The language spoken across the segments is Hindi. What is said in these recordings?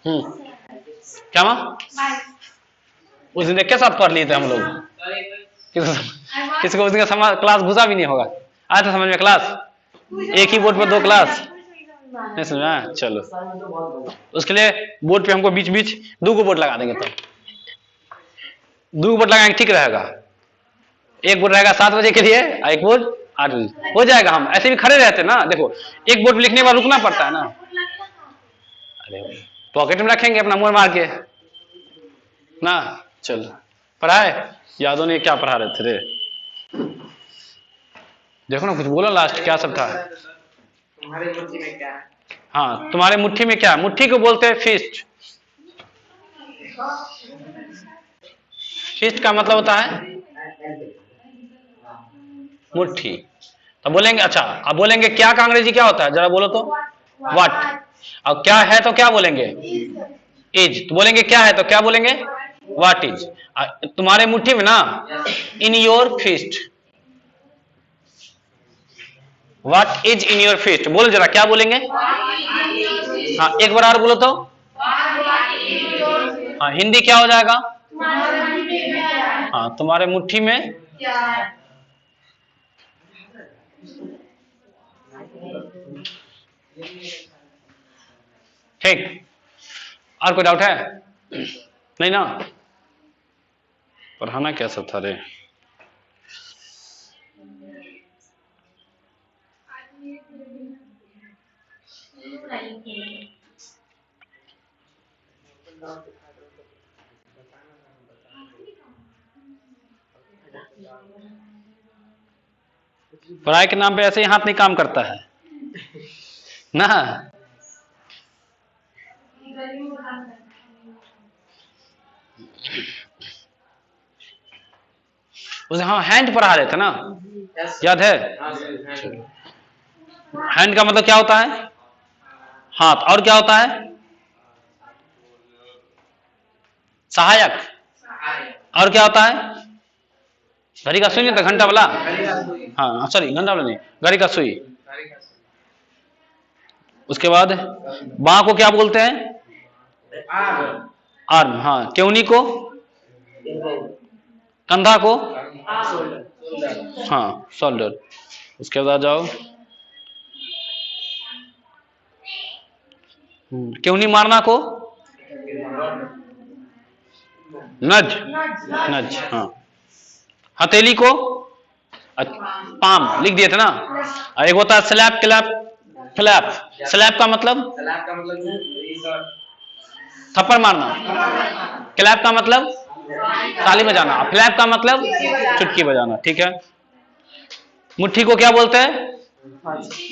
क्या माँ उस दिन के साथ पढ़ लिए थे हम लोग। किसी को उस दिन क्लास घुसा भी नहीं होगा। आया था समझ में क्लास? एक ही बोर्ड पर 2 क्लास नहीं समझ में? चलो उसके लिए बोर्ड पे हमको बीच बीच 2 बोर्ड लगा देंगे। तो 2 बोर्ड लगाएंगे ठीक रहेगा। एक बोर्ड रहेगा 7 बजे के लिए और एक बोर्ड 8 बजे हो जाएगा। हम ऐसे भी खड़े रहते ना। देखो एक बोर्ड लिखने के बाद रुकना पड़ता है ना। अरे पॉकेट में रखेंगे अपना मुंह मार के ना। चल पढ़ाए यादों ने क्या पढ़ा रहे थे रे? देखो ना कुछ बोलो लास्ट क्या सब था। तुम्हारे मुट्ठी में क्या है? हाँ तुम्हारे मुट्ठी में क्या है? मुट्ठी को बोलते हैं फिस्ट। फिस्ट का मतलब होता है मुट्ठी। तो बोलेंगे अच्छा अब बोलेंगे क्या का अंग्रेजी क्या होता है जरा बोलो तो। व्हाट। अब क्या है तो क्या बोलेंगे? इज। तो बोलेंगे क्या है तो क्या बोलेंगे? What is. तुम्हारे मुट्ठी में ना in your fist. What is in your fist बोलो जरा क्या बोलेंगे? हाँ एक बार और बोलो तो। हाँ हिंदी क्या हो जाएगा? हाँ तुम्हारे मुट्ठी में ठीक। और कोई डाउट है? नहीं ना? पढ़ाना क्या सब था रे? पढ़ाई के नाम पे ऐसे ही हाथ नहीं काम करता है ना। उसे हाँ हैंड पढ़ा रहे थे ना याद है? हैंड का मतलब क्या होता है? हाथ। और क्या होता है? सहायक। और क्या होता है? घड़ी का सुई नहीं था घंटा वाला। हाँ सॉरी घंटा वाला नहीं घड़ी का सुई। उसके बाद बाह को क्या बोलते हैं? आर्म। हाँ केवनी को? कंधा को? हाँ शोल्डर। उसके बाद जाओ केवनी मारना को? नज। नज। हाँ हथेली को? पाम लिख दिए थे ना। एक होता है स्लैप क्लैप फ्लैप। स्लैप का मतलब थप्पड़ मारना। क्लैप का मतलब ताली बजाना। फ्लैप का मतलब चुटकी बजाना। ठीक है। मुट्ठी को क्या बोलते हैं?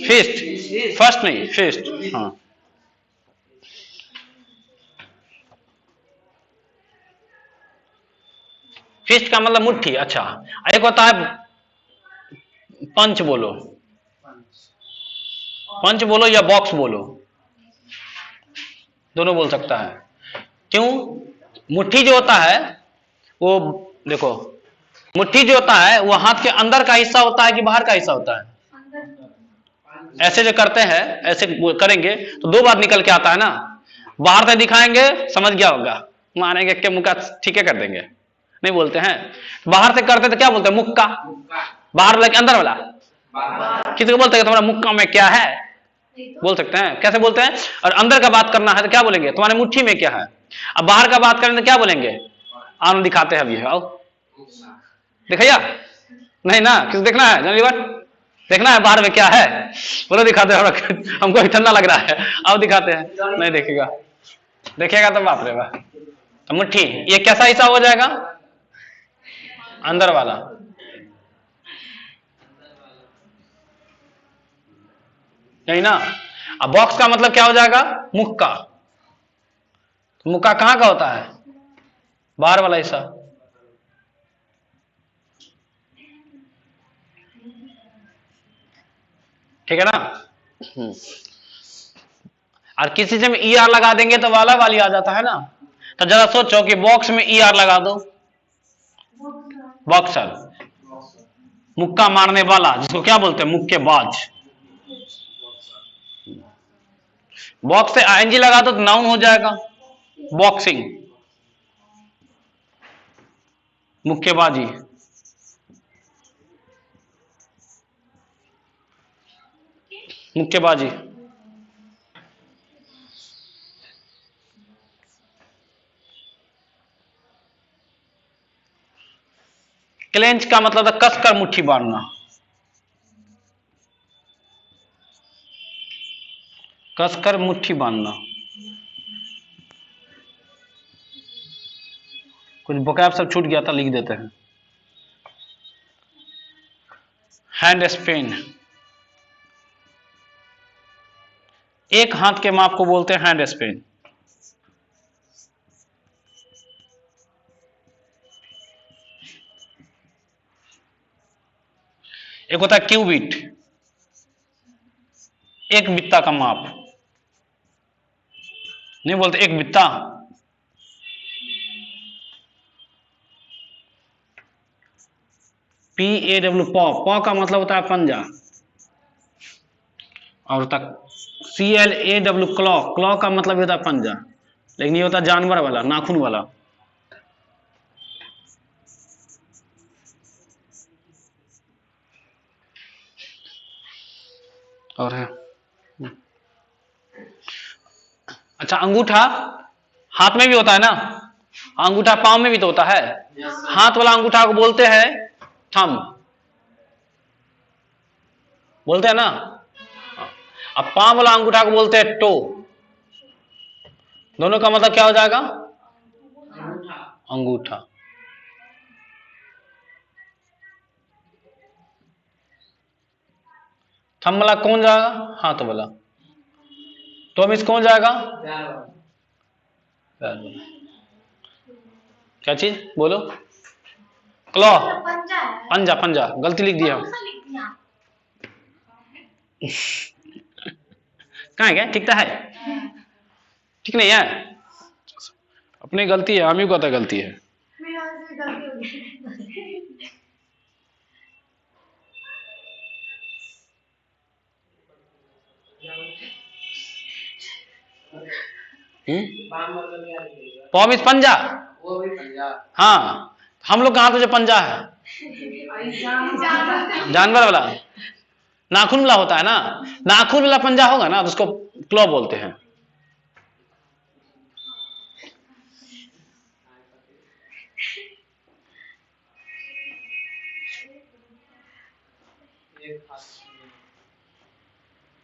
फिस्ट। फर्स्ट नहीं फिस्ट। हाँ फिस्ट का मतलब मुट्ठी। अच्छा एक होता है पंच बोलो। पंच बोलो या बॉक्स बोलो दोनों बोल सकता है। क्यों? मुट्ठी जो होता है वो देखो मुट्ठी जो होता है वो हाथ के अंदर का हिस्सा होता है कि बाहर का हिस्सा होता है? ऐसे जो करते हैं ऐसे करेंगे तो 2 बार निकल के आता है ना। बाहर से दिखाएंगे समझ गया होगा मारेंगे के मुक्का ठीक है कर देंगे नहीं बोलते हैं। बाहर से करते तो क्या बोलते हैं? मुक्का। बाहर वाला के अंदर वाला? किसी को बोलते हैं तुम्हारा मुक्का में क्या है बोल सकते हैं। कैसे बोलते हैं? और अंदर का बात करना है तो क्या बोलेंगे? तुम्हारे मुट्ठी में क्या है। अब बाहर का बात करें तो क्या बोलेंगे? आनंद दिखाते हैं अभी आओ दिखाइया नहीं ना किस देखना है जानवी बात देखना है बाहर में क्या है बोलो दिखाते हैं हमको ठंडा लग रहा है आओ दिखाते हैं। नहीं देखेगा देखेगा तो बाप रे बाप। तो मुट्ठी ये कैसा हिस्सा हो जाएगा? अंदर वाला। नहीं ना। अब बॉक्स का मतलब क्या हो जाएगा? मुक्का। तो मुक्का कहां का होता है? बाहर वाला हिस्सा। ठीक है ना। और किसी से ई आर लगा देंगे तो वाला वाली आ जाता है ना। तो जरा सोचो कि बॉक्स में ई आर लगा दो। बॉक्सर मुक्का मारने वाला जिसको क्या बोलते हैं? मुक्केबाज। बॉक्स से आईएनजी लगा दो तो नाउन हो जाएगा, बॉक्सिंग। मुक्केबाजी, मुक्केबाजी। क्लेंच का मतलब है कसकर मुट्ठी बांधना, कसकर मुट्ठी बांधना। कुछ वोकैब सब छूट गया था, लिख देते हैं। हैंड स्पेन, एक हाथ के माप को बोलते हैं हैंड स्पेन। एक होता है क्यूबिट, एक बित्ता का माप, नहीं बोलते एक बित्ता। PAW, पॉ का मतलब होता है पंजा, और होता CLAW, क्लॉ, क्लॉ का मतलब होता है पंजा, लेकिन ये होता है जानवर वाला, नाखून वाला। और है अच्छा, अंगूठा हाथ में भी होता है ना, अंगूठा पांव में भी तो होता है। हाथ वाला अंगूठा को बोलते हैं थंब, बोलते हैं ना। अब पांव वाला अंगूठा को बोलते हैं टो। दोनों का मतलब क्या हो जाएगा? अंगूठा। थंब वाला कौन जाएगा? हाथ वाला। तो मिस कौन जाएगा? क्या चीज बोलो? क्लॉ, पंजा, पंजा गलती लिख दिया। कहाँ है? क्या ठीक तो है? ठीक नहीं है? अपनी गलती है, हम ही को पता गलती है। पॉमिस पंजा, वो भी पंजा। हाँ, हम लोग कहाँ तो जो पंजा है जानवर वाला, नाखून वाला होता है ना, नाखून वाला पंजा होगा ना तो उसको क्लॉ बोलते हैं।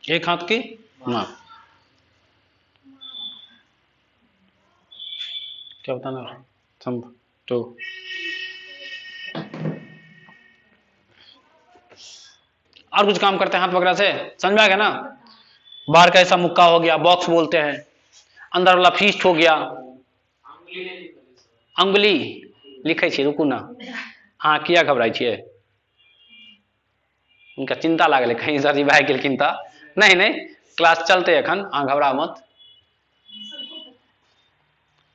एक हाथ की माप, क्या बताना? Thumb, toe. और कुछ काम करते हैं हाथ वगैरह से, समझ में आ गया ना? बाहर का ऐसा मुक्का हो गया, बॉक्स बोलते हैं। अंदर वाला फीस्ट हो गया। अंगुली लिखे छी, रुकू ना। हाँ, किया घबराई छिए? उनका चिंता लागल कहीं सर भाई गेलखिन त। नहीं नहीं, क्लास चलते अखन, अहाँ घबरा मत।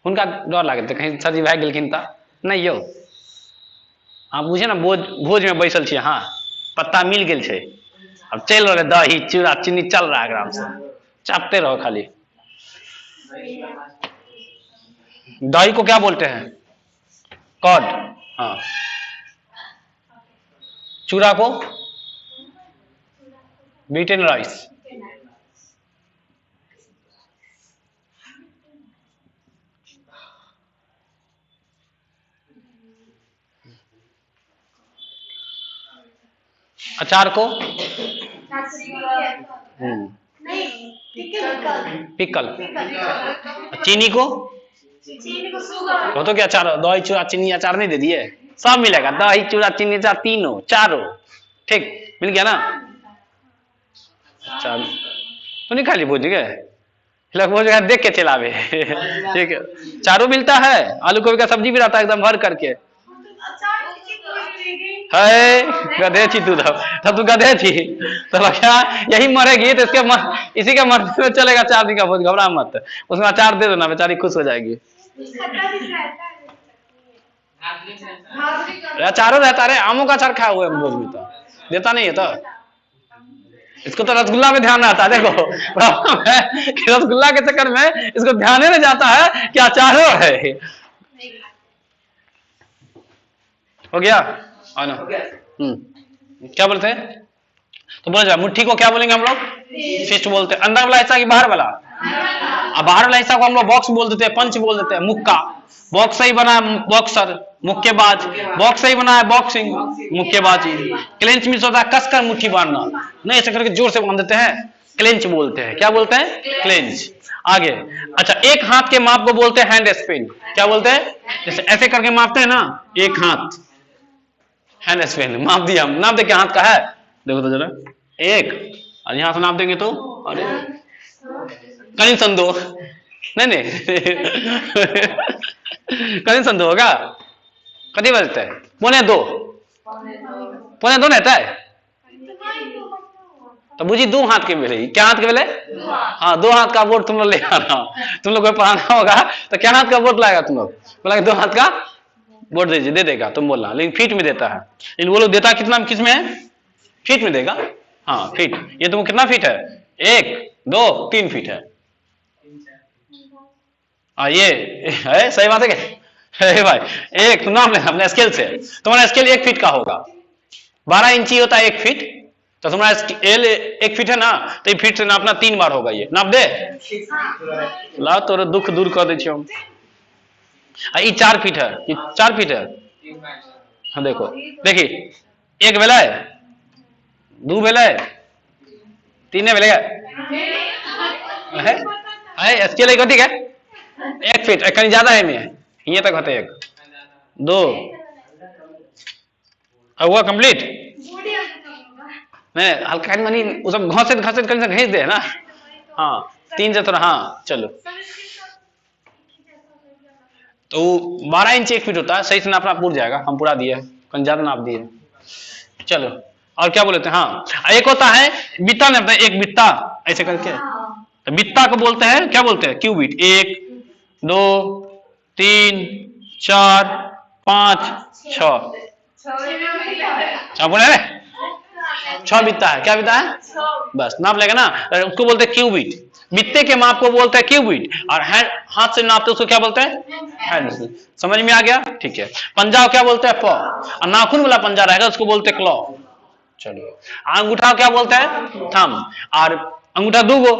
उनका डर लागल त कहीं सर भाई गेलखिन त। नहीं यौ, अहाँ बुझे ना, भोज में बैसल छिए, हाँ पत्ता मिल गेल छे, अब चल रहे दही चूड़ा चीनी चल रहा है आराम से, चापते रहो खाली। दही को क्या बोलते हैं? कॉर्ड। हाँ, चूड़ा को बीटन राइस। अचार को पिकल। चीनी को तो क्या अचार, दही चूड़ा चीनी अचार नहीं दे दिए? सब मिलेगा, दही चूड़ा चीनी अचार तीनों चारों, ठीक मिल गया ना? अच्छा, तो नहीं खाली भोज गए, भोज गए देख के चलावे। ठीक है, चारों मिलता है, आलू गोभी का सब्जी भी रहता है एकदम भर करके। है गधे थी तू, तब तू गधे थी तो क्या यही मरेगी तो इसके इसी के मरने में चलेगा 4 दिन का भोज, घबरा मत। उसमें अचार दे दो ना, बेचारी खुश हो जाएगी। अचारों रहता है, आमों का अचार खाया हुआ है भोज में, तो देता नहीं है तो इसको तो रसगुल्ला में ध्यान आता है। देखो प्रॉब्लम है कि रसगुल्ला के चक्कर में इसको ध्यान ही नहीं जाता है कि अचार है। हो गया आना। क्या बोलते हैं? तो बोला जाए मुट्ठी को क्या बोलेंगे हम लोग? फिस्ट बोलते हैं। अंदर वाला हिस्सा कि बाहर वाला? अब बाहर वाला हिस्सा को हम लोग बॉक्स बोल देते हैं, पंच बोल देते हैं, मुक्का। बॉक्स सही बना है बॉक्सर, मुक्केबाज। बॉक्स सही बना है बॉक्सिंग, मुक्केबाजी। क्लेंच मीन्स होता है कसकर मुट्ठी बांधना, नहीं ऐसे करके जोर से बांध देते हैं, क्लेंच बोलते हैं। क्या बोलते हैं? क्लेंच। आगे अच्छा, एक हाथ के माप को बोलते हैं हैंड स्पेन। क्या बोलते हैं? जैसे ऐसे करके मापते हैं ना, एक हाथ हैंड स्पेन माप दिया हम। नाप दे क्या हाथ का है, देखो तो जरा, एक। और यहां से नाप देंगे तो अरे कहीं संदो नहीं कहीं संदो होगा। कभी बजते हैं 1:45, 1:45 रहता है। तो बुझी 2 हाथ के मिले। क्या हाथ के मिले? हाँ, 2 हाथ का बोर्ड तुम लोग ले आना। तुम लोग को पढ़ाना होगा तो क्या हाथ का बोर्ड लाएगा तुम लोग? बोला 2 हाथ का बोर्ड दीजिए, दे देगा तुम बोलना, लेकिन फीट में देता है। लेकिन वो लोग देता कितना, किस में है? फीट में देगा। हाँ फीट। ये तुम कितना फीट है? 1 2 3 फीट है। ये है सही बात है क्या? भाई एक तुम नाम लेना अपने स्केल से। तुम्हारा स्केल 1 फीट का होगा, 12 इंची होता है 1 फीट। तो तुम्हारा स्केल 1 फीट है ना, तो 1 फीट से नापना 3 बार होगा। ये नाप दे ला, तो दुख दूर कर दे। ये 4 फीट है, ये 4 फीट है। हाँ देखो, देखिए 1 बेला है, 2 बेला है, 3 बेला है। स्केल एक ठीक है, 1 फीट कहीं ज्यादा है, मैं ये तक होते 1 2 हुआ कंप्लीट। मैं हल्का मनी वो सब घसेट घसेट कर घींच दे ना। हाँ 3 से थोड़ा, हाँ चलो। तो 12 इंच 1 फीट होता है। सही से नापना पूर जाएगा, हम पूरा दिए, कहीं ज्यादा नाप दिए। चलो और क्या बोले थे? हाँ एक होता है बित्ता, नापते हैं, एक बित्ता ऐसे करके। तो बित्ता को बोलते हैं, क्या बोलते हैं? क्यूबिट। 1 2 3 4 5 6 बोले 6 बित्ता है। क्या बित्ता है? बस नाप लेगा ना, उसको बोलते हैं क्यूबिट। बित्ते के माप को बोलते हैं क्यूबिट, और हाथ से नापते उसको क्या बोलते हैं? हैंड। समझ में आ गया? ठीक है। पंजा क्या बोलते हैं? पॉ। और नाखून वाला पंजा रहेगा उसको बोलते हैं क्लॉ। चलिए अंगूठा क्या बोलते हैं? थंब। और अंगूठा 2 गो,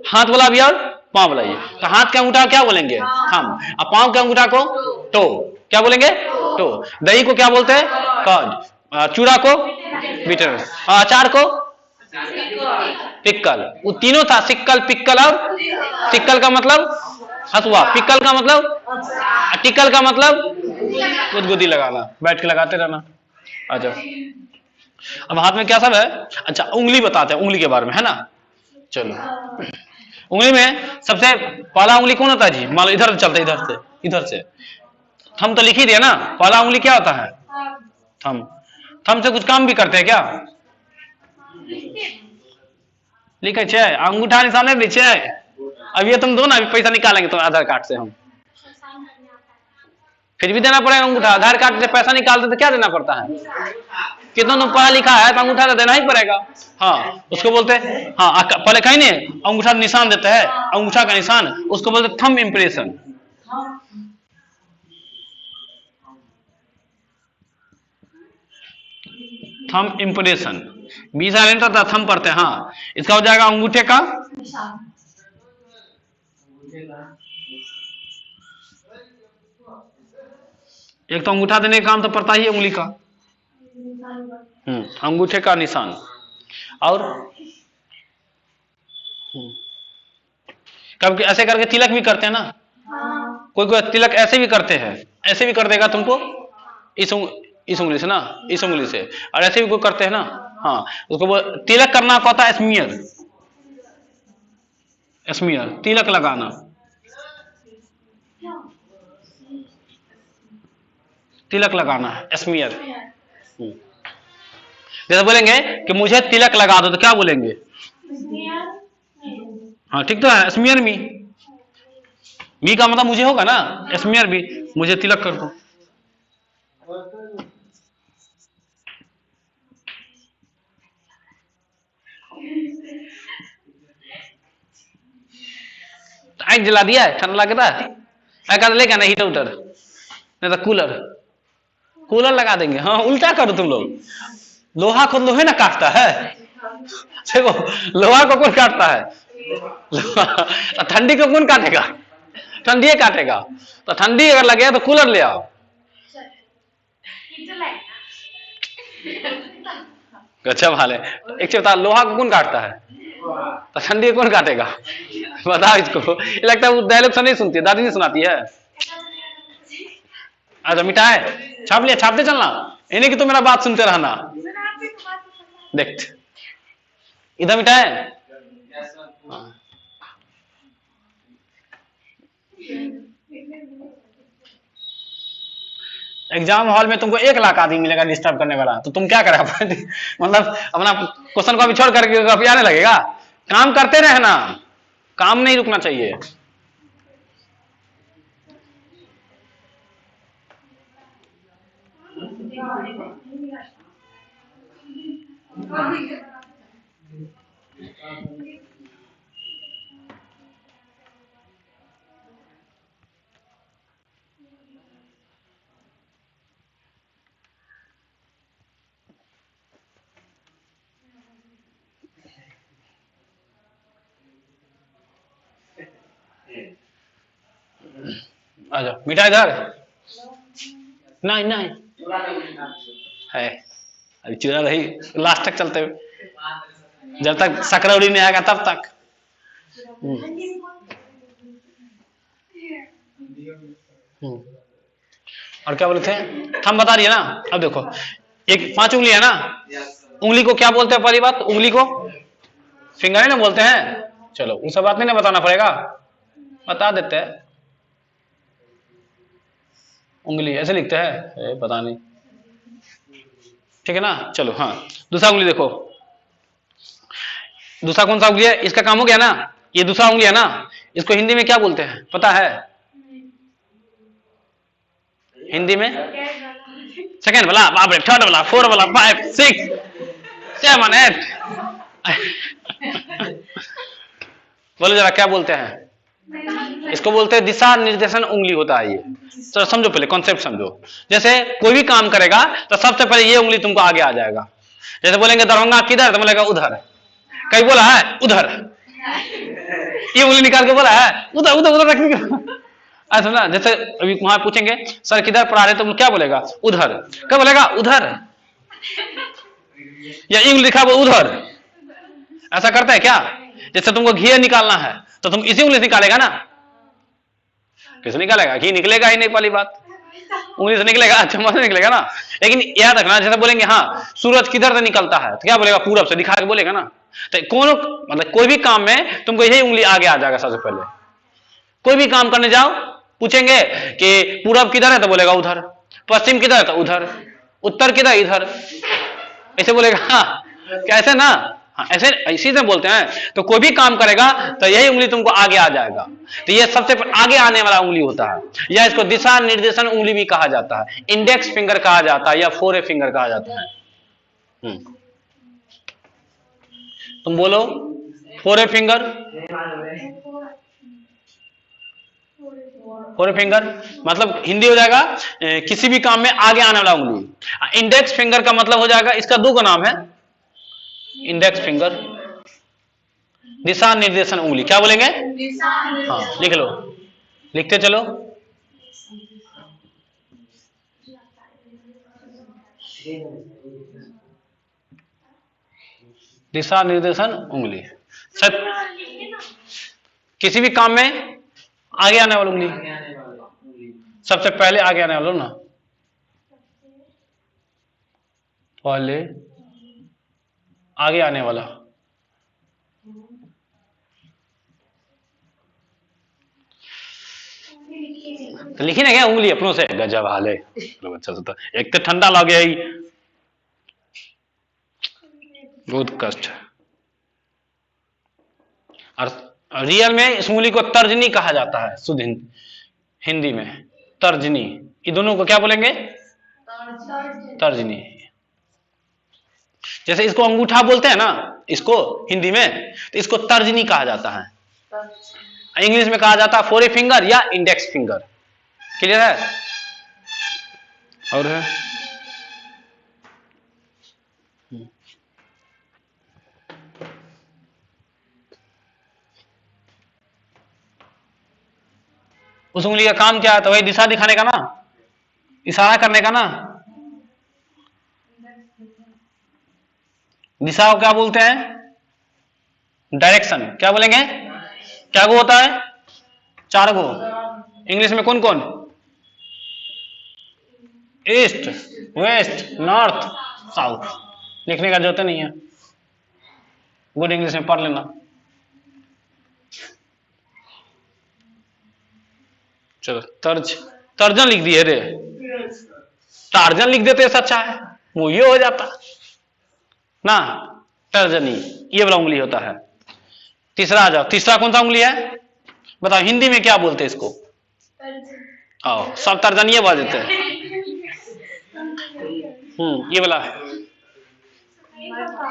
हाथ वाला भी और पांव वाला। ये तो हाथ के अंगूठा क्या बोलेंगे? थंब। और पांव के अंगूठा को टो। क्या बोलेंगे? टो। दही को क्या बोलते हैं? कर्ड। चूड़ा को बिटर। अचार को पिक्कल। वो तीनों था, सिक्कल पिक्कल और सिक्कल का मतलब हसुआ, पिक्कल का मतलब, टिक्कल का मतलब गुदगुदी लगाना, बैठ के लगाते रहना। अच्छा अब हाथ में क्या सब है? अच्छा उंगली बताते हैं, उंगली के बारे में है ना। चलो उंगली में सबसे पहला उंगली कौन होता है जी? मान लो इधर चलते, इधर से थंब तो लिख ही दिया ना। पहला उंगली क्या होता है? थंब। थंब से कुछ काम भी करते हैं क्या? लिखे छे अंगूठा निशान नीचे। अब ये तुम दो ना, अभी पैसा निकालेंगे तो आधार कार्ड से हम, फिर भी देना पड़ेगा अंगूठा। आधार कार्ड से पैसा निकालते तो क्या देना पड़ता है? कितना तुम पढ़ा लिखा है तो अंगूठा तो देना ही पड़ेगा। हाँ उसको बोलते हैं, हाँ पहले कहीं नहीं अंगूठा निशान देते हैं, अंगूठा का निशान, उसको बोलते थंब इम्प्रेशन। थंब इम्प्रेशन, 20 था थंब पढ़ते हैं। हाँ इसका हो जाएगा अंगूठे का एक तो अंगूठा देने का काम तो पड़ता ही है उंगली का, अंगूठे का निशान। और कब ऐसे करके तिलक भी करते हैं ना। कोई कोई तिलक ऐसे भी करते हैं, ऐसे भी कर देगा तुमको इस उंगली से ना, इस उंगली से, और ऐसे भी कोई करते हैं ना। हाँ उसको तिलक करना होता है स्मीयर, स्मीयर तिलक लगाना, तिलक लगाना है स्मीयर। जैसे बोलेंगे कि मुझे तिलक लगा दो तो क्या बोलेंगे? हाँ ठीक तो है, स्मीयर मी का मतलब मुझे होगा ना, स्मीयर भी मुझे तिलक कर दो। आग जला दिया है, ठंडा लगता है, अगर लेके आना हीटर उटर, नहीं तो कूलर, कूलर लगा देंगे। हाँ उल्टा करो तुम लोग, लोहा को लोहे ना काटता है, देखो लोहा को कौन काटता है, ठंडी को कौन काटेगा, ठंडी काटेगा। तो ठंडी अगर लगे तो कूलर ले आओ। अच्छा भाले एक बता, लोहा को कौन काटता है तो ठंडी कौन काटेगा, बताओ इसको। ये लगता है वो डायलॉग से नहीं सुनती, दादी नहीं सुनाती है। अच्छा मिठाई छाप लिया, छापते चलना, इन्हें की तो मेरा बात सुनते रहना। देख इधर मिठाई, एग्जाम हॉल में तुमको 1 लाख आदमी मिलेगा डिस्टर्ब करने वाला, तो तुम क्या करेगा मतलब अपना क्वेश्चन को अभी छोड़ करके अभी आने लगेगा। काम करते रहना, काम नहीं रुकना चाहिए। अच्छा मिठाई इधर, नहीं नहीं है, अभी चूरा रही लास्ट तक चलते हुए, जब तक सकरौड़ी नहीं आएगा तब तक। और क्या बोले थे हम बता दिए ना। अब देखो एक 5 उंगली है ना, उंगली को क्या बोलते हैं, पहली बात उंगली को फिंगर है ना बोलते हैं। चलो उस बात नहीं ना बताना पड़ेगा, बता देते हैं। उंगली ऐसे लिखते हैं, पता नहीं, ठीक है ना। चलो हाँ दूसरा उंगली देखो, दूसरा कौन सा उंगली है, इसका काम हो गया ना। ये दूसरा उंगली है ना, इसको हिंदी में क्या बोलते हैं पता है, हिंदी में सेकंड वाला, बाप रे, थर्ड वाला, 4 वाला, 5 6 7 8 बोलो जरा क्या बोलते हैं इसको, बोलते हैं दिशा निर्देशन उंगली होता है ये। तो समझो पहले कॉन्सेप्ट समझो। जैसे कोई भी काम करेगा तो सबसे पहले ये उंगली तुमको आगे आ जाएगा। जैसे बोलेंगे दरभंगा किधर, तो बोलेगा उधर। कहीं बोला है उधर, ये उंगली निकाल के बोला है उधर उधर उधर रखने का। ऐसा ना, जैसे अभी वहां पूछेंगे सर किधर पढ़ा रहे, तो क्या बोलेगा उधर, क्या बोलेगा उधर, या उंगली लिखा वो उधर। ऐसा करता है क्या। जैसे तुमको घी निकालना है तो तुम इसी उंगली से निकालेगा ना, किसे निकालेगा, घी निकलेगा ही नहीं, पहली बात उंगली से निकलेगा, चम्मच से निकलेगा ना। लेकिन याद रखना, जैसे बोलेंगे हाँ सूरज किधर से निकलता है, तो क्या बोलेगा पूरब से, दिखा के बोलेगा ना। तो कौन मतलब कोई भी काम में तुमको यही उंगली आगे आ जाएगा सबसे पहले। कोई भी काम करने जाओ पूछेंगे कि पूरब किधर है, तो बोलेगा उधर, पश्चिम किधर है तो उधर, उत्तर किधर इधर, ऐसे बोलेगा। हाँ कैसे ना, हाँ ऐसे इसी से बोलते हैं। तो कोई भी काम करेगा तो यही उंगली तुमको आगे आ जाएगा। तो ये सबसे आगे आने वाला उंगली होता है, या इसको दिशा निर्देशन उंगली भी कहा जाता है, इंडेक्स फिंगर कहा जाता है, या 4 फिंगर कहा जाता है। तुम बोलो 4 फिंगर, 4 फिंगर मतलब हिंदी हो जाएगा किसी भी काम में आगे आने वाला उंगली। इंडेक्स फिंगर का मतलब हो जाएगा, इसका 2 का नाम है, इंडेक्स फिंगर, दिशा निर्देशन उंगली। क्या बोलेंगे, हाँ लिख लो, लिखते चलो। दिशा निर्देशन उंगली किसी भी काम में आगे आने वाली उंगली, सबसे पहले आगे आने वाला ना, पहले आगे आने वाला। तो लिखी ना क्या उंगली अपनों से, गजब हाल है अच्छा सा। एक तो ठंडा लग गया ही, बहुत कष्ट है। और रियल में इस उंगली को तर्जनी कहा जाता है, शुद्ध हिंदी में तर्जनी। ये दोनों को क्या बोलेंगे, तर्जनी। जैसे इसको अंगूठा बोलते हैं ना, इसको हिंदी में, तो इसको तर्जनी कहा जाता है। इंग्लिश में कहा जाता है फोरी फिंगर या इंडेक्स फिंगर। क्लियर है? और है उस उंगली का काम क्या है? तो वही दिशा दिखाने का ना, इशारा करने का ना। दिशा को क्या बोलते हैं? डायरेक्शन। क्या बोलेंगे? क्या गो होता है? 4 गो। इंग्लिश में कौन कौन? East, west, north, south. लिखने का जरूरत नहीं है, गुड इंग्लिश में पढ़ लेना। चलो तर्जन लिख दिए रे, टार्जन लिख देते अच्छा है, वो ये हो जाता ना। तर्जनी ये वाला उंगली होता है। तीसरा आ जाओ, तीसरा कौन सा उंगली है बताओ? हिंदी में क्या बोलते हैं इसको? आओ सब तर्जनिए बोल देते हैं। ये वाला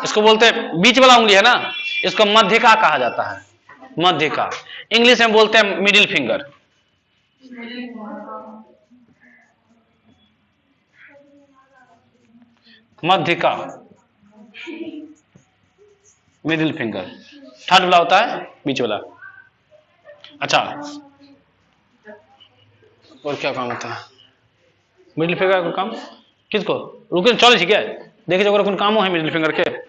इसको बोलते हैं, बीच वाला उंगली है ना, इसको मध्यिका कहा जाता है। मध्यिका इंग्लिश में बोलते हैं मिडिल फिंगर। मध्यिका, मिडिल फिंगर। थर्ड वाला होता है बीच वाला। अच्छा, और क्या काम होता है मिडिल फिंगर का काम? किसको? रुके चलो ठीक है, देखे जो कौन काम है मिडिल फिंगर के।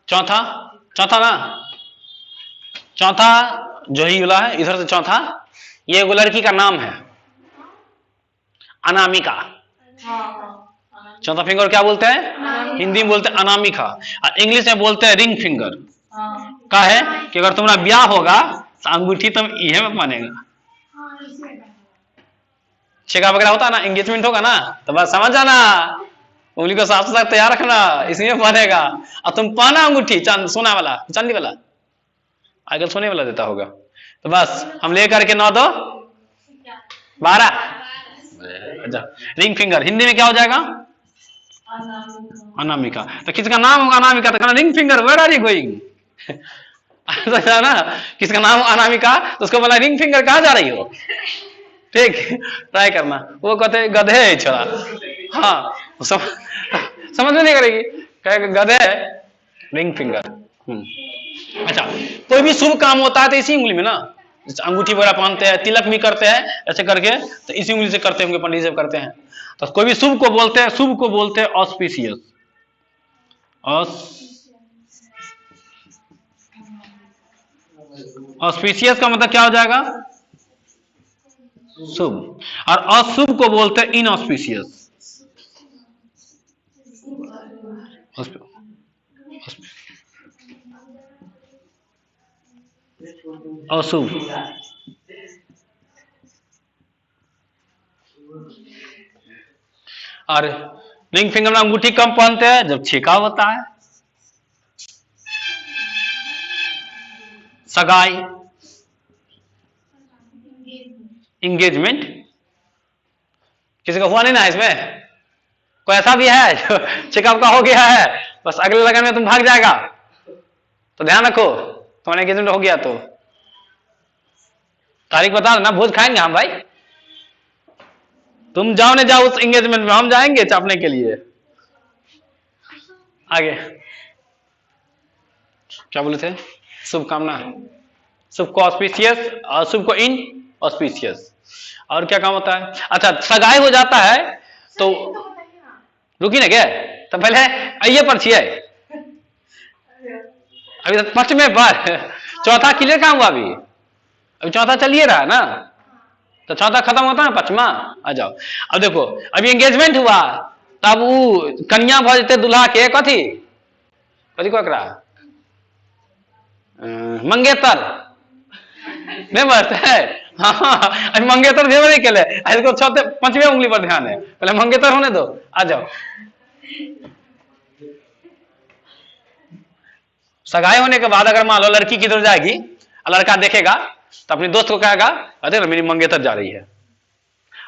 चौथा, चौथा ना, चौथा जो ही वाला है इधर से चौथा, ये वो लड़की का नाम है अनामिका। चौथा फिंगर क्या बोलते हैं? हिंदी में बोलते हैं अनामिका, और इंग्लिश में बोलते हैं रिंग फिंगर। का है कि अगर तुम्हारा ब्याह होगा तो अंगूठी तुम इहे में मानेगा। छेका वगैरह होता है ना, एंगेजमेंट होगा ना, तो बस समझ जाना, उंगली को साफ साफ तैयार रखना, इसमें बनेगा। और तुम पाना अंगूठी सोना वाला, चांदी वाला, आजकल सोने वाला देता होगा, तो बस हम लेकर के 9 2 12। अच्छा, रिंग फिंगर हिंदी में क्या हो जाएगा? अनामिका। तो किसका नाम होगा अनामिका तो ring finger, where are you going? ना, किसका नाम अनामिका तो उसको बोला रिंग फिंगर, कहाँ जा रही हो? ठीक, ट्राई करना। वो कहते गधे है छोड़ा, हाँ समझ में नहीं करेगी, कहेगा गधे है, रिंग फिंगर। अच्छा, कोई भी शुभ काम होता है तो इसी उंगली में ना, अंगूठी वगैरह पहनते हैं, तिलक भी करते हैं ऐसे करके, तो इसी उंगली से करते होंगे, पंडित जी करते हैं। तो कोई भी शुभ को बोलते हैं, शुभ को बोलते हैं ऑस्पिशियस। ऑस्पिशियस का मतलब क्या हो जाएगा? शुभ। और अशुभ को बोलते हैं इनऑस्पिशियस। अशुभ। और रिंग फिंगर में अंगूठी कम पहनते हैं जब छेका होता है। सगाई, इंगेजमेंट, किसी का हुआ नहीं ना इसमें? कोई ऐसा भी है जो चेकअप का हो गया है, बस अगले लगन में तुम भाग जाएगा, तो ध्यान रखो तुम्हारा एंगेजमेंट हो गया तो तारीख बता देना, भोज खाएंगे हम भाई। तुम जाओ नहीं जाओ उस एंगेजमेंट में, हम जाएंगे चापने के लिए। आगे क्या बोले थे? शुभकामना, शुभ को ऑस्पिशियस, अशुभ को इन ऑस्पिशियस। और क्या काम होता है? अच्छा, सगाई हो जाता है तो रुकी ना क्या, तो पहले आइए पर छिए अभी तक 5वें पर, चौथा क्लियर काम हुआ, अभी चौथा चलिए रहा ना, तो चौथा खत्म होता है 5वां। आ जाओ, अब देखो अभी एंगेजमेंट हुआ, तब वो कन्या भजते दुल्हा के कथी कथी को मंगेतर नहीं बस है, हाँ मंगेतर भेबे नहीं केले, इसको चौथे 5वें उंगली पर ध्यान है, पहले मंगेतर होने दो। आ जाओ, सगाई होने के बाद अगर मान लो लड़की किधर जाएगी, लड़का देखेगा तो अपने दोस्त को कहेगा अरे ना मेरी मंगेतर जा रही है।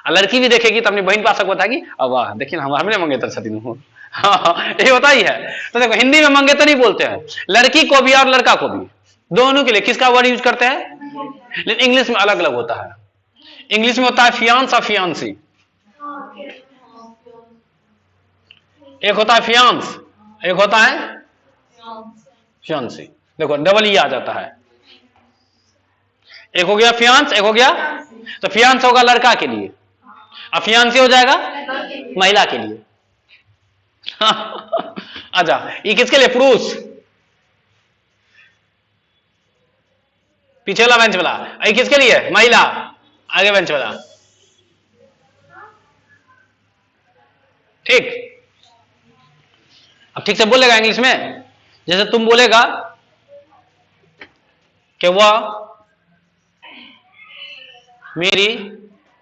और लड़की भी देखेगी तो अपनी बहन पास बताएगी अब वाह देखिए ना हमने मंगेतर छथिन हूँ। ये होता ही है। तो देखो हिंदी में मंगेतर ही बोलते हैं, लड़की को भी और लड़का को भी, दोनों के लिए किसका वर्ड यूज करते हैं, लेकिन इंग्लिश में अलग अलग होता है। इंग्लिश में होता है फियांस और फियांसी। एक होता है फियांस, एक होता है फियांसी। देखो डबल ई आ जाता है, एक हो गया फियांस, एक हो गया, तो फियांस होगा लड़का के लिए और फियांसी हो जाएगा महिला के लिए। अच्छा ये किसके लिए, पुरुष, पीछे वाला बेंच वाला, ये किसके लिए, महिला, आगे बेंच वाला। ठीक, अब ठीक से बोलेगा इंग्लिश में, जैसे तुम बोलेगा कि वह मेरी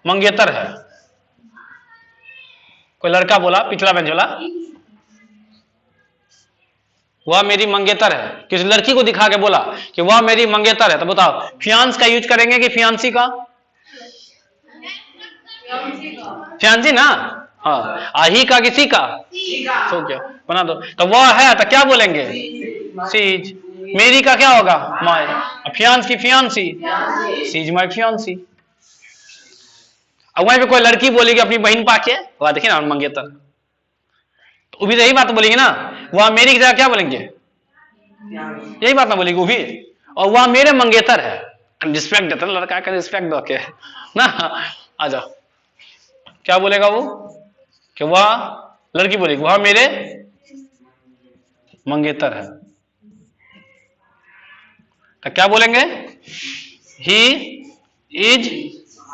मंगेतर है, कोई लड़का बोला पिछला बेंच वाला, वह मेरी मंगेतर है, किसी लड़की को दिखा के बोला कि वह मेरी मंगेतर है, तो बताओ फियांस का यूज करेंगे कि फियांसी का, फियांसी ना, हाँ, आही का किसी का, तो क्या बना दो, तो वह है तो क्या बोलेंगे, सीज, मेरी का क्या होगा, माय, फियांस की फियांसी, सीज माय फियांसी। अब वहीं पे कोई लड़की बोलेगी अपनी बहन पाके, वह देखिए ना मंगेतर, तो भी यही बात बोलेगी ना, वह मेरी की जगह क्या बोलेंगे, यही बात ना बोलेगी वो भी, और वह मेरे मंगेतर है, रिस्पेक्ट देता है लड़का का, रिस्पेक्ट दो के ना। आ जाओ, क्या बोलेगा वो, कि वह, लड़की बोलेगी वह मेरे मंगेतर है, तो क्या बोलेंगे, ही इज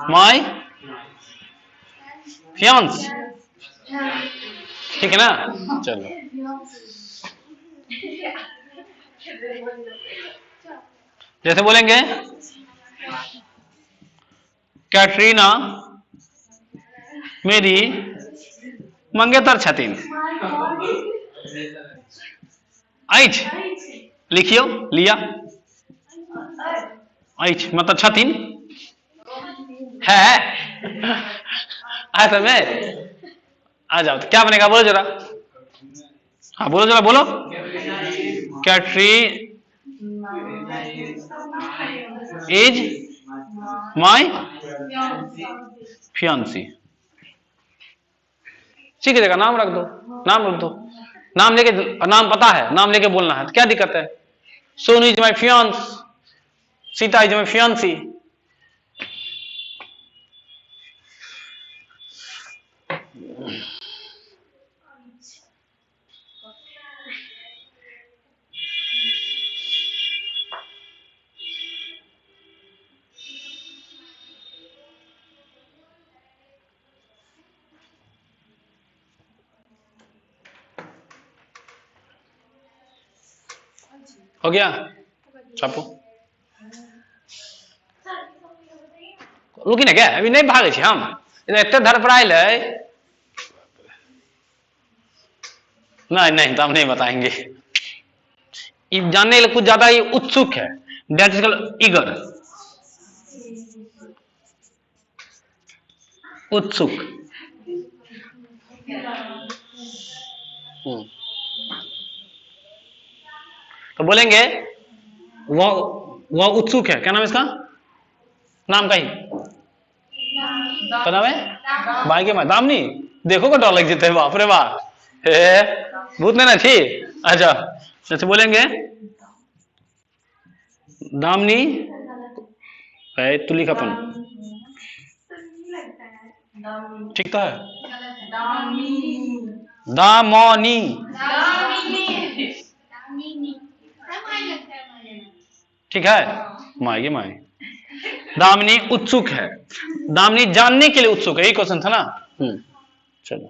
माई फियांस। ठीक है ना, चलो जैसे बोलेंगे कैटरीना मेरी मंगेतर छथिन, ऐछ लिखियो, लिया, ऐछ मतलब छथिन है, ऐसा में आ जाओ, तो क्या बनेगा बोलो जरा, हाँ बोलो जरा बोलो, कैटरी इज माई फियांसी। सीख जाएगा, नाम रख दो, नाम रख दो, नाम लेके, नाम पता है, नाम लेके बोलना है, तो क्या दिक्कत है, Sonu is my faience, Sita is my fiancée. हो गया, छापो, रुकी ना क्या, अभी नहीं भागे छे हम, इतने धड़पड़ाइल है, नहीं नहीं तो हम नहीं बताएंगे, जानने के लिए कुछ ज्यादा ही उत्सुक है, दैट इज कॉल्ड ईगर, उत्सुक। तो बोलेंगे वह उत्सुक है, क्या नाम है इसका, नाम का ही क्या नाम है, भाई के मैं दामनी, देखो को डर लग जाते हैं, बाप रे बाप, हे भूत नहीं ना थी। अच्छा जैसे बोलेंगे दामनी, तू लिख अपन, ठीक तो है, दामनी, ठीक है, माएगी माए, दामिनी उत्सुक है, दामिनी जानने के लिए उत्सुक है, यही क्वेश्चन था ना। चलो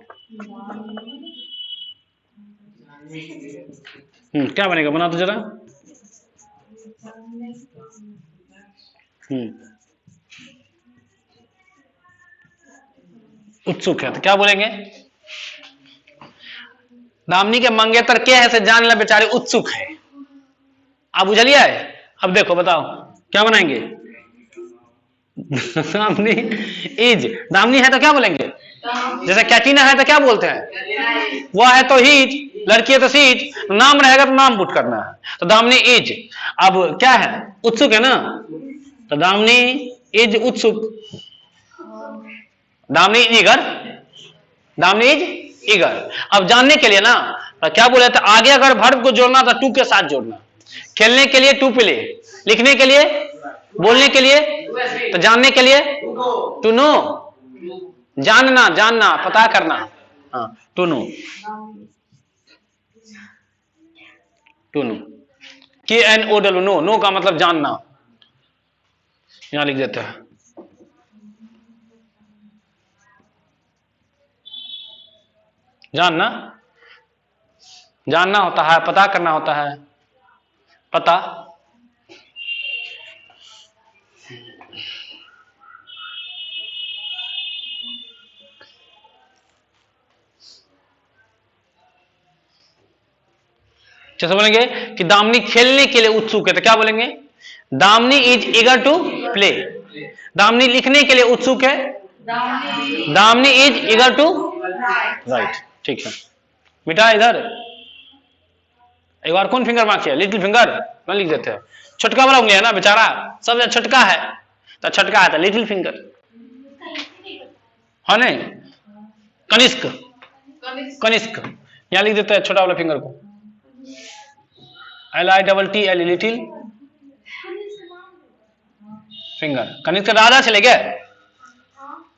क्या बनेगा, बना तो जरा। उत्सुक है तो क्या बोलेंगे, दामिनी के मंगेतर के है से जान ले बेचारे उत्सुक है, आप बुझलिए। अब देखो बताओ क्या बनाएंगे, दामनी इज, दामनी है तो क्या बोलेंगे? जैसे कैटिना है तो क्या बोलते हैं? वह है तो हीज, लड़की है तो सीज, नाम रहेगा तो नाम पुट करना है, तो दामनी इज। अब क्या है? उत्सुक है ना, तो दामनी इज उत्सुक, Damini is eager, Damini is eager. अब जानने के लिए ना तो क्या बोले थे, आगे अगर वर्ब को जोड़ना तो टू के साथ जोड़ना, खेलने के लिए टू प्ले, लिखने के लिए, बोलने के लिए, तो जानने के लिए टू नो, जानना, जानना, पता करना, हाँ to know, to know, K N O W, know, know का मतलब जानना, यहां लिख देते हैं। जानना, जानना होता है, पता करना होता है, पता। जैसे बोलेंगे कि दामनी खेलने के लिए उत्सुक है तो क्या बोलेंगे? Damini is eager to play. Damini लिखने के लिए उत्सुक है, Damini is eager to write. ठीक है बेटा, इधर एक बार कौन फिंगर मार्क किया? लिटिल फिंगर, मैं लिख देते हैं। छोटका वाला उंगली है ना बेचारा, सब छोटका है तो छोटका है तो लिटिल फिंगर, हाँ नहीं, कनिष्क, कनिष्क, यहां लिख देते हैं छोटा वाला फिंगर को, LITTL, लिटिल फिंगर। कनिष्क राजा चले गए,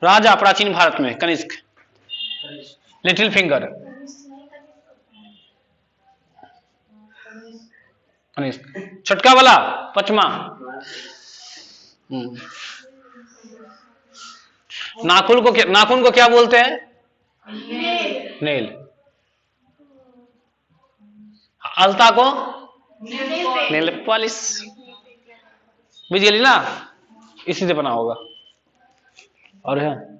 राजा प्राचीन भारत में, कनिष्क, लिटिल फिंगर, कनिष्क। छोटका वाला पचमा, नाखून को, नाखून को क्या बोलते हैं? नेल। अलता को नेल पॉलिश, बुझ गई ना, इसी से बना होगा। और है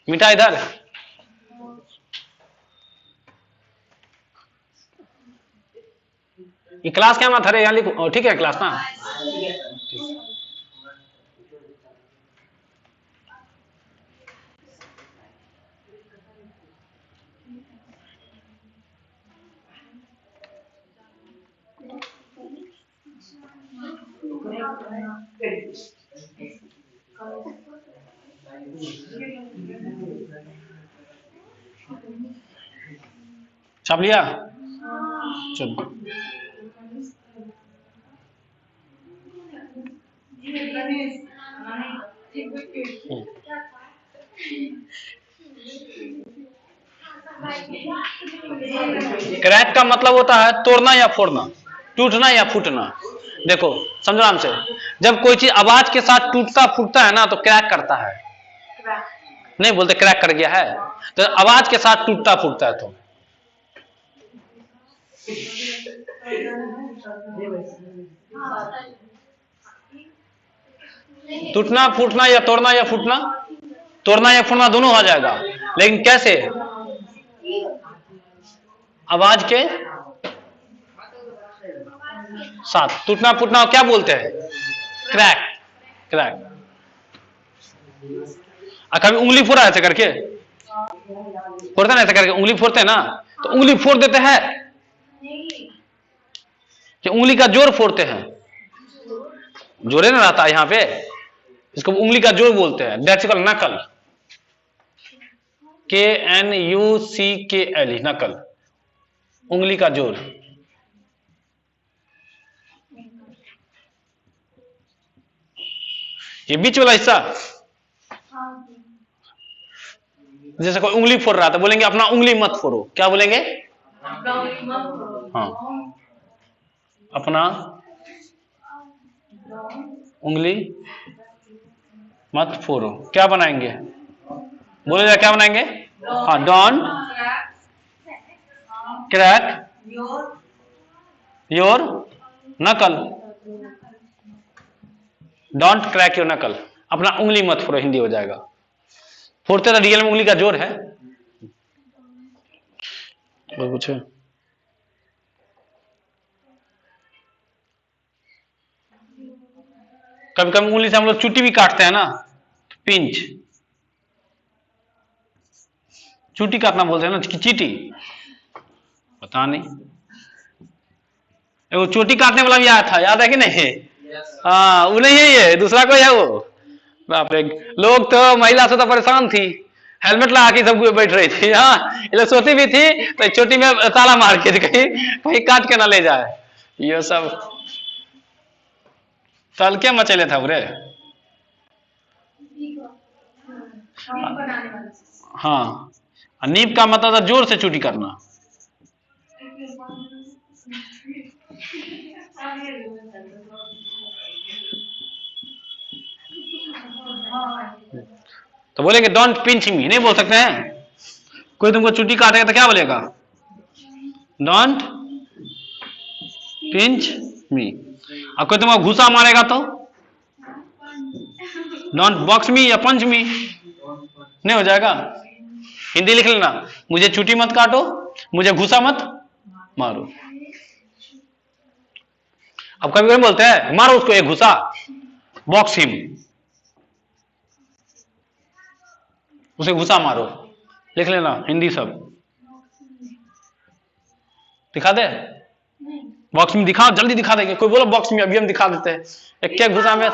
मीठा इधर, ये क्लास क्या था रे, यहाँ लिखो, ठीक है क्लास ना। छाप लिया, चलो। क्रैक का मतलब होता है तोड़ना या फोड़ना, टूटना या फूटना। देखो समझो नाम से, जब कोई चीज आवाज के साथ टूटता फूटता है ना तो क्रैक करता है, नहीं बोलते क्रैक कर गया है, तो आवाज के साथ टूटता फूटता है। तो टूटना फूटना या तोड़ना या फूटना, तोड़ना या फूटना दोनों हो जाएगा, लेकिन कैसे? आवाज के साथ टूटना फूटना क्या बोलते हैं? Crack, crack. कभी उंगली फोड़ा ऐसे करके, फोड़ते ना ऐसे करके, उंगली फोड़ते हैं ना, तो उंगली फोड़ देते हैं कि उंगली का जोर फोड़ते हैं, जोरे ना रहता है यहां पे, इसको उंगली का जोर बोलते हैं, दैट्स कॉल्ड नकल, KNUCKL, नकल, उंगली का जोर। ये बीच वाला हिस्सा, जैसे कोई उंगली फोड़ रहा था, बोलेंगे अपना उंगली मत फोड़ो, क्या बोलेंगे? हाँ, अपना उंगली मत फोड़ो, क्या बनाएंगे? बोलेगा क्या बनाएंगे? हाँ, डोंट क्रैक योर नकल, डोंट क्रैक योर नकल, अपना उंगली मत फोड़ो, हिंदी हो जाएगा। फोड़ते तो रियल में उंगली का जोर है। कोई पूछे? कभी कभी उंगली से हम लोग चुटी भी काटते हैं ना, पिंच, चुटी काटना बोलते हैं ना कि चीटी, पता नहीं। वो चोटी काटने वाला भी आया था, याद है कि नहीं? हाँ वो नहीं है, ये दूसरा कोई है वो। बाप रे, लोग तो महिला से तो परेशान थी, हेलमेट लगा के सब बैठ रही थी। हाँ ये लोग सोती भी थी तो चोटी में ताला मार के कहीं कहीं काट के ना ले जाए। ये सब तल क्या मचेले था बुरे। हाँ, नीब का मतलब था जोर से चोटी करना। तो बोलेंगे डोंट पिंच मी, नहीं बोल सकते हैं? कोई तुमको चुटी काटेगा तो क्या बोलेगा? डोंट पिंच मी। और कोई तुमको घुसा मारेगा तो डोंट बॉक्स मी या पंच मी, नहीं हो जाएगा? हिंदी लिख लेना, मुझे चुटी मत काटो, मुझे घुसा मत मारो। अब कभी कभी बोलते हैं मारो उसको एक घुसा, बॉक्स हिम, उसे घुसा मारो, लिख लेना हिंदी सब। दिखा दे बॉक्स में, दिखा जल्दी दिखा देंगे। कोई बोलो बॉक्स में, अभी हम दिखा देते हैं। एक क्या घुसा में,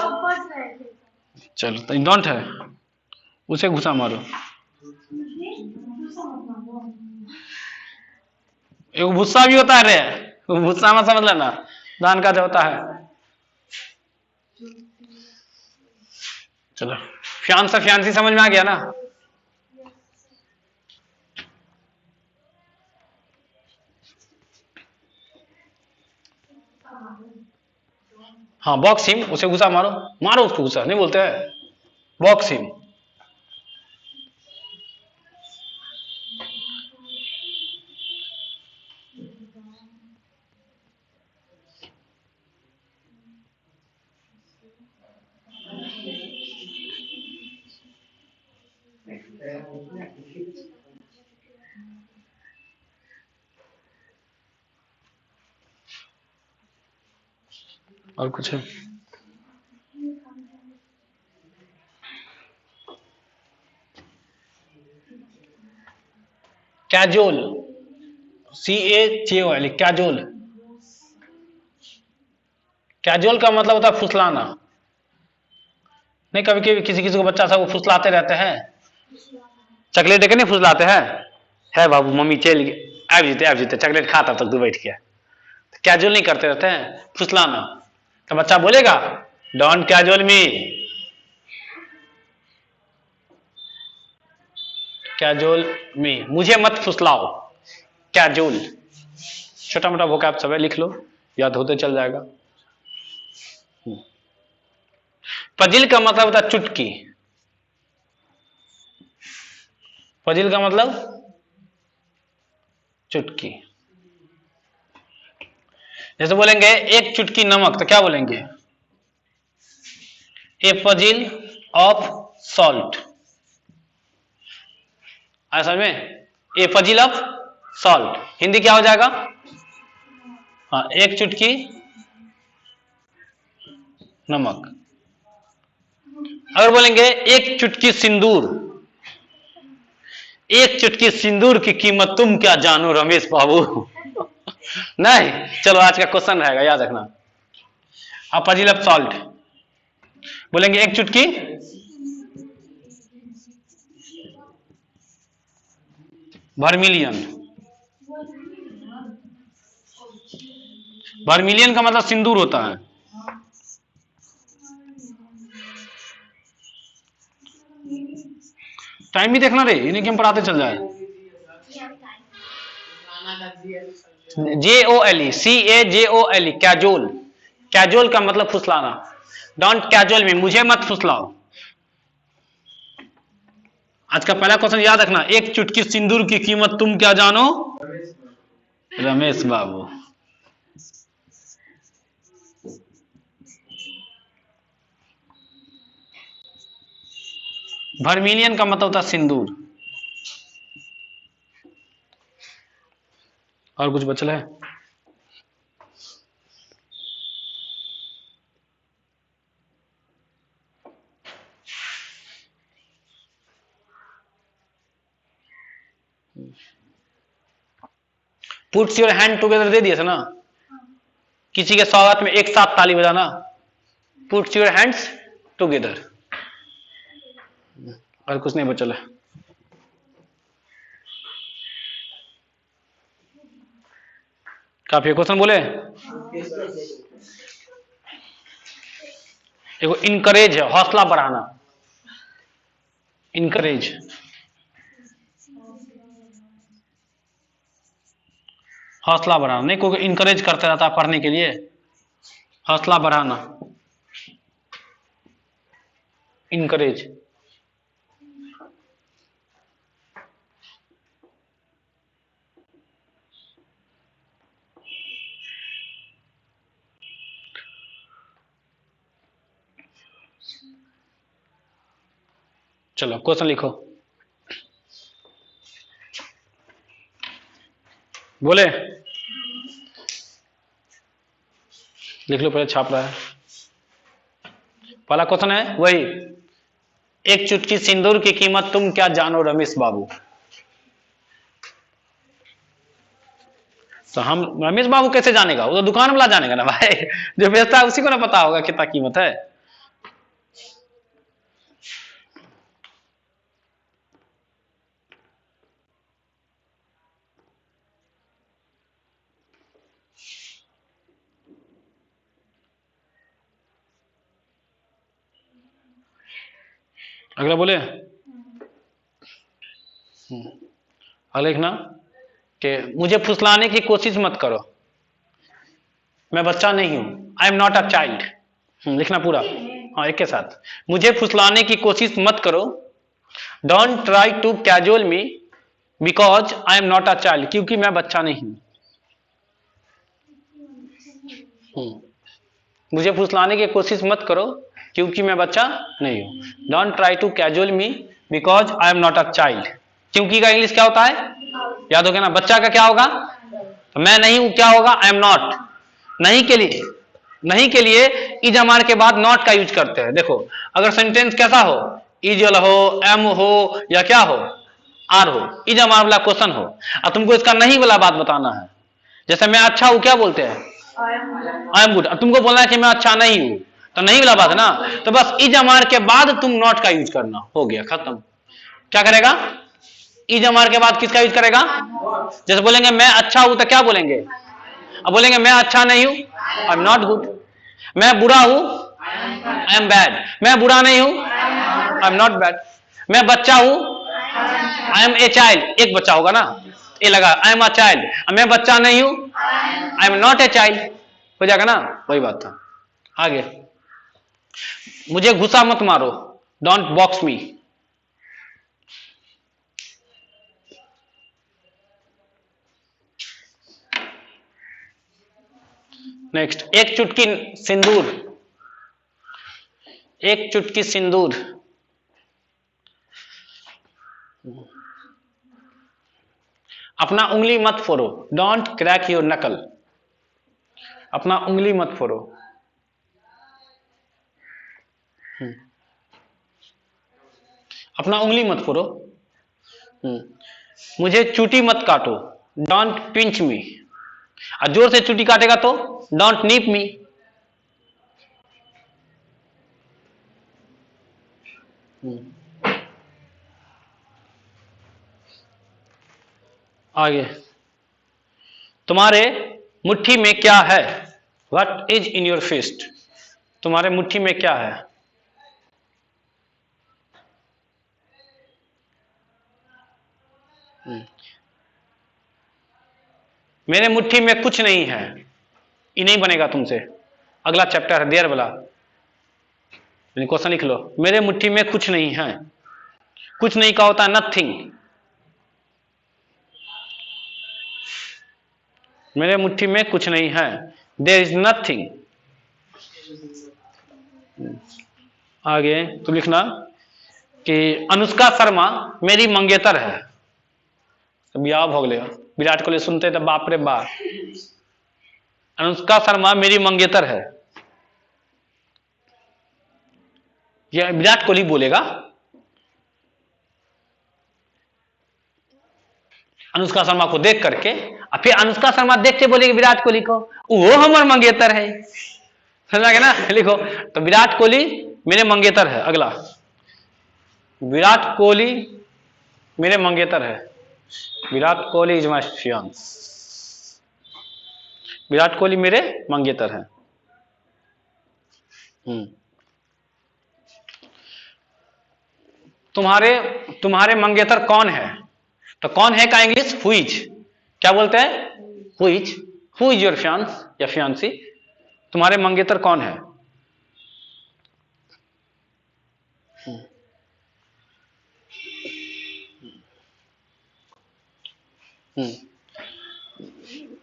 चलो तो डोंट है, उसे घुसा मारो। एक भुस्सा भी होता है रे, भुस्सा में समझ लेना, धान का जो होता है। चलो फ्यान सा फ्यानसी समझ में आ गया ना? हाँ बॉक्स हिम, उसे घुसा मारो, मारो उसको घुसा, नहीं बोलते हैं बॉक्स हिम। और कुछ है? Casual, CAJOL, casual. कैजुअल का मतलब होता है फुसलाना। नहीं कभी कभी किसी किसी को बच्चा सब फुसलाते रहते हैं, चॉकलेट देके नहीं फुसलाते हैं, है बाबू मम्मी चल गए आब जीते चॉकलेट खा तब तक तू बैठ गया। कैजुअल नहीं करते रहते हैं, फुसलाना। तो बच्चा बोलेगा डोंट कैजुअल मी, कैजुअल मी, मुझे मत फुसलाओ, कैजुअल। छोटा मोटा वोकैब सब है, लिख लो, याद होते चल जाएगा। फजिल का मतलब होता है चुटकी, फजिल का मतलब चुटकी। जैसे बोलेंगे एक चुटकी नमक, तो क्या बोलेंगे? ए फजिल ऑफ सॉल्ट, आया समझ में? ए फजिल ऑफ सॉल्ट, हिंदी क्या हो जाएगा? हाँ एक चुटकी नमक। अगर बोलेंगे एक चुटकी सिंदूर, एक चुटकी सिंदूर की कीमत तुम क्या जानो रमेश बाबू। नहीं, चलो आज का क्वेश्चन रहेगा, याद रखना। आप फजिल ऑफ सॉल्ट बोलेंगे एक चुटकी वर्मिलियन, वर्मिलियन का मतलब सिंदूर होता है। टाइम भी देखना रे, इन्हें क्यों पढ़ाते चल जाए। JOLE, कैजुअल, कैजुअल का मतलब फुसलाना। डोंट कैजुअल मी, मुझे मत फुसलाओ। आज का पहला क्वेश्चन याद रखना, एक चुटकी सिंदूर की कीमत तुम क्या जानो रमेश बाबू। वर्मिलियन का मतलब होता है सिंदूर। और कुछ बचल है? Puts your hand together they दिया था ना, किसी के स्वागत में एक साथ ताली बजाना, पुट्स योर हैंड्स टुगेदर। और कुछ नहीं बचल है। काफी क्वेश्चन बोले। देखो इनकरेज है, हौसला बढ़ाना, इनकरेज। हौसला बढ़ाना, नहीं कोई इनकरेज करते रहता है पढ़ने के लिए, हौसला बढ़ाना, इनकरेज। चलो क्वेश्चन लिखो, बोले लिख लो, पहले छाप रहा है। पहला क्वेश्चन है वही, एक चुटकी सिंदूर की कीमत तुम क्या जानो रमेश बाबू। तो हम रमेश बाबू कैसे जानेगा, वो तो दुकान वाला जानेगा ना भाई, जो बेचता है उसी को ना पता होगा कितना कीमत है। अगला बोले, अगला लिखना कि मुझे फुसलाने की कोशिश मत करो, मैं बच्चा नहीं हूं, आई एम नॉट अ चाइल्ड। लिखना पूरा, हाँ एक के साथ। मुझे फुसलाने की कोशिश मत करो, don't try to casual me because I am not a child, क्योंकि मैं बच्चा नहीं हूं। मुझे फुसलाने की कोशिश मत करो क्योंकि मैं बच्चा नहीं हूं। Don't try to casual me because I am not a child. क्योंकि का इंग्लिश क्या होता है, याद हो गया ना। बच्चा का क्या होगा, तो मैं नहीं हूं, क्या होगा, आई एम नॉट। नहीं के लिए, नहीं के लिए इज अमार के बाद नॉट का यूज करते हैं। देखो अगर सेंटेंस कैसा हो, इज हो, एम हो या क्या हो, आर हो, इज अमार वाला क्वेश्चन हो, और तुमको इसका नहीं वाला बात बताना है। जैसे मैं अच्छा हूं, क्या बोलते हैं, आई एम गुड। तुमको बोलना है कि मैं अच्छा नहीं हूं, तो नहीं वाला बात है ना। तो बस इज अमार के बाद तुम नॉट का यूज करना, हो गया खत्म। क्या करेगा, इज अमार के बाद किसका यूज करेगा। जैसे बोलेंगे मैं अच्छा हूं, तो क्या बोलेंगे, अब बोलेंगे मैं अच्छा नहीं हूं, आई एम नॉट गुड। मैं बुरा हूं, आई एम बैड। मैं बुरा नहीं हूं, आई एम नॉट बैड। मैं बच्चा हूं, आई एम ए चाइल्ड। एक बच्चा होगा ना, ये लगा आई एम अ चाइल्ड। मैं बच्चा नहीं हूं, आई एम नॉट ए चाइल्ड, हो जाएगा ना, वही बात था। आगे, मुझे गुस्सा मत मारो, डोंट बॉक्स मी। नेक्स्ट, एक चुटकी सिंदूर, एक चुटकी सिंदूर। अपना उंगली मत फोड़ो, डोंट क्रैक योर नकल। अपना उंगली मत फोड़ो। अपना उंगली मत फोड़ो। मुझे चूटी मत काटो, डोंट पिंच मी। और जोर से चूटी काटेगा तो डोंट नीप मी। आगे, तुम्हारे मुट्ठी में क्या है, what is in your fist. तुम्हारे मुट्ठी में क्या है, मेरे मुट्ठी में कुछ नहीं है, ये नहीं बनेगा तुमसे। अगला चैप्टर है देयर वाला, क्वेश्चन लिख लो, मेरे मुट्ठी में कुछ नहीं है। कुछ नहीं का होता है नथिंग। मेरे मुट्ठी में कुछ नहीं है, देयर इज नथिंग। आगे तुम लिखना कि अनुष्का शर्मा मेरी मंगेतर है। ब्याह हो गया, विराट कोहली सुनते तो बाप रे बाप। अनुष्का शर्मा मेरी मंगेतर है, यह विराट कोहली बोलेगा। अनुष्का शर्मा को देख करके, और फिर अनुष्का शर्मा देखते बोलेगी विराट कोहली को, वो हमर मंगेतर है। समझा गया ना? लिखो तो विराट कोहली मेरे मंगेतर है। अगला, विराट कोहली मेरे मंगेतर है। Virat Kohli is my faience. Virat Kohli मेरे मंगेतर है। तुम्हारे मंगेतर कौन है? तो कौन है का इंग्लिश हुईज। क्या बोलते हैं? हुईज। हु इज योर फियांस या फियांसी? तुम्हारे मंगेतर कौन है?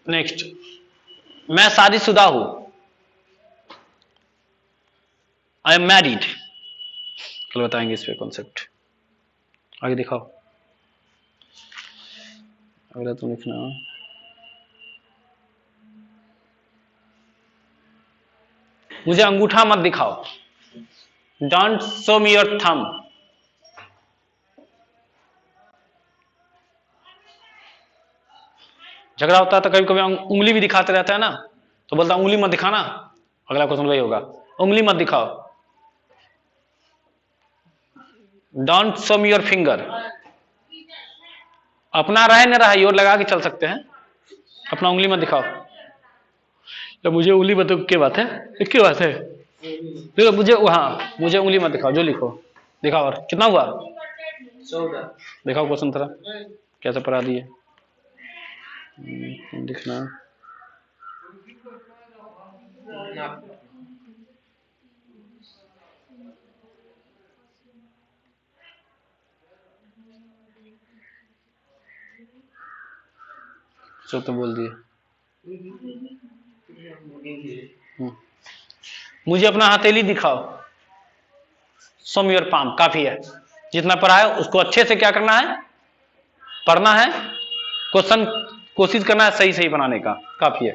नेक्स्ट, मैं शादीशुदा हूं। I am married. कल बताएंगे इस पे कॉन्सेप्ट। आगे दिखाओ। अगला तुम लिखना, मुझे अंगूठा मत दिखाओ। Don't show me your thumb. झगड़ा होता है तो कभी कभी उंगली भी दिखाते रहता है ना, तो बोलता उंगली मत दिखाना। अगला क्वेश्चन वही होगा, उंगली मत दिखाओ। Don't show me your finger. अपना रहे न रहे योर लगा के चल सकते हैं, अपना उंगली मत दिखाओ। तो मुझे उंगली मत, क्या बात है? क्या बात है? देखो मुझे, हाँ मुझे उंगली मत दिखाओ। जो लिखो दिखाओ। और कितना हुआ? 14। दिखाओ क्वेश्चन तरह कैसे पढ़ा दिए। दिखना सब तो बोल दिए। मुझे अपना हथेली दिखाओ। Show me your palm. काफी है, जितना पढ़ा है उसको अच्छे से क्या करना है? पढ़ना है। क्वेश्चन कोशिश करना है सही सही बनाने का। काफी है।